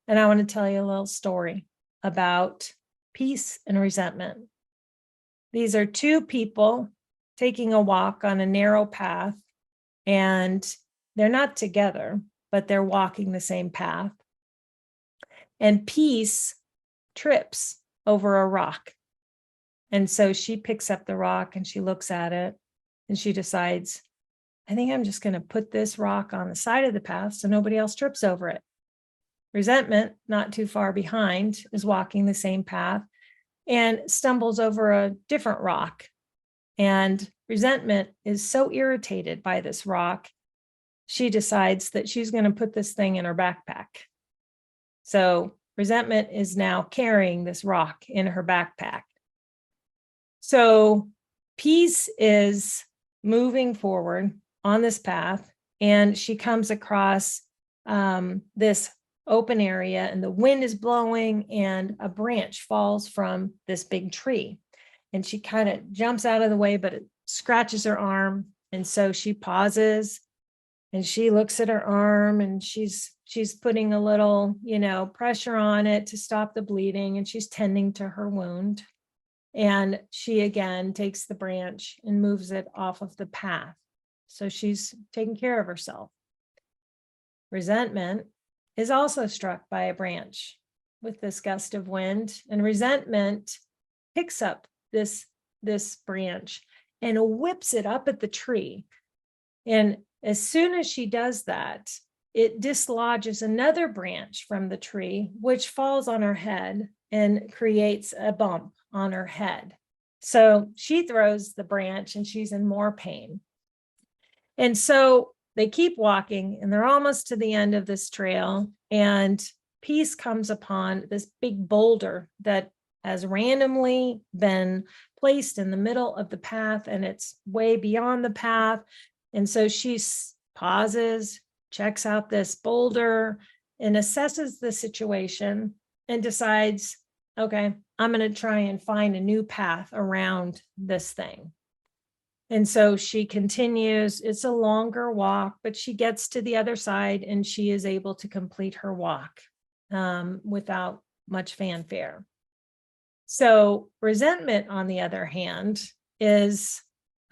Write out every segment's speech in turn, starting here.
And I want to tell you a little story about peace and resentment. These are two people taking a walk on a narrow path, and they're not together, but they're walking the same path. And peace trips over a rock. And so she picks up the rock and she looks at it and she decides, I think I'm just going to put this rock on the side of the path so nobody else trips over it. Resentment, not too far behind, is walking the same path and stumbles over a different rock. And resentment is so irritated by this rock, she decides that she's going to put this thing in her backpack. So resentment is now carrying this rock in her backpack. So peace is moving forward on this path, and she comes across this open area, and the wind is blowing, and a branch falls from this big tree. And she kind of jumps out of the way, but it scratches her arm. And so she pauses and she looks at her arm, and she's putting a little, pressure on it to stop the bleeding, and she's tending to her wound. And she again takes the branch and moves it off of the path. So she's taking care of herself. Resentment is also struck by a branch with this gust of wind, and resentment picks up this branch and whips it up at the tree. And as soon as she does that, it dislodges another branch from the tree, which falls on her head and creates a bump on her head. So she throws the branch and she's in more pain. And so they keep walking, and they're almost to the end of this trail, and peace comes upon this big boulder that has randomly been placed in the middle of the path, and it's way beyond the path. And so she pauses, checks out this boulder, and assesses the situation and decides, okay, I'm going to try and find a new path around this thing. And so she continues. It's a longer walk, but she gets to the other side and she is able to complete her walk without much fanfare. So resentment, on the other hand, is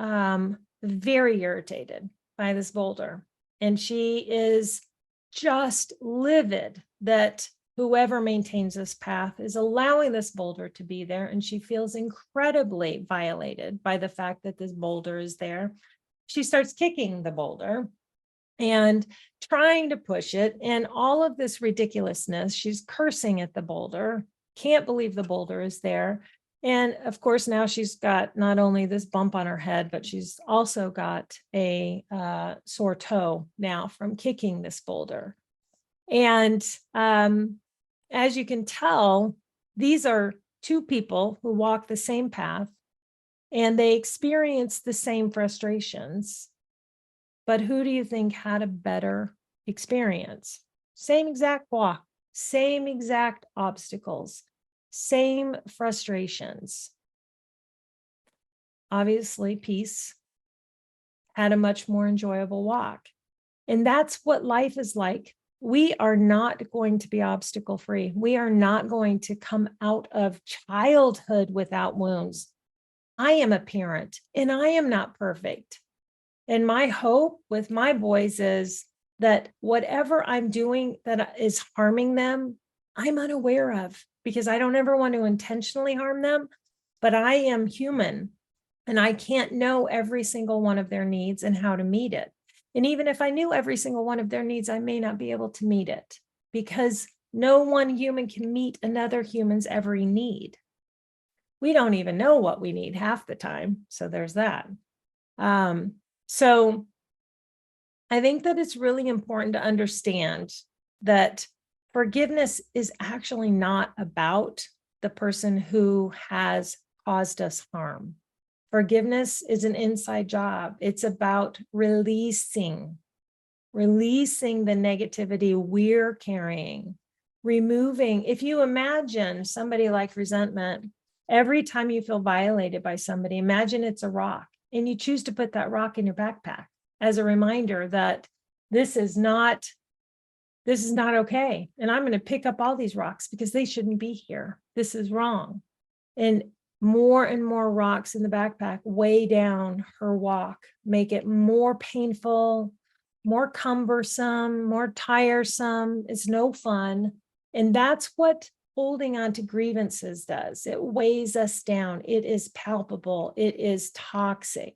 very irritated by this boulder. And she is just livid that whoever maintains this path is allowing this boulder to be there. And she feels incredibly violated by the fact that this boulder is there. She starts kicking the boulder and trying to push it. And all of this ridiculousness, she's cursing at the boulder, can't believe the boulder is there. And of course, now she's got not only this bump on her head, but she's also got a sore toe now from kicking this boulder. And as you can tell, these are two people who walk the same path and they experience the same frustrations. But who do you think had a better experience? Same exact walk, same exact obstacles, same frustrations. Obviously, peace had a much more enjoyable walk. And that's what life is like. We are not going to be obstacle free. We are not going to come out of childhood without wounds. I am a parent and I am not perfect. And my hope with my boys is that whatever I'm doing that is harming them, I'm unaware of, because I don't ever want to intentionally harm them, but I am human and I can't know every single one of their needs and how to meet it. And even if I knew every single one of their needs, I may not be able to meet it, because no one human can meet another human's every need. We don't even know what we need half the time. So there's that. So I think that it's really important to understand that forgiveness is actually not about the person who has caused us harm. Forgiveness is an inside job. It's about releasing the negativity we're carrying, removing. If you imagine somebody like resentment, every time you feel violated by somebody, imagine it's a rock, and you choose to put that rock in your backpack as a reminder that this is not this is not okay. And I'm going to pick up all these rocks because they shouldn't be here. This is wrong. And more rocks in the backpack weigh down her walk, make it more painful, more cumbersome, more tiresome. It's no fun. And that's what holding on to grievances does. It weighs us down. It is palpable. It is toxic.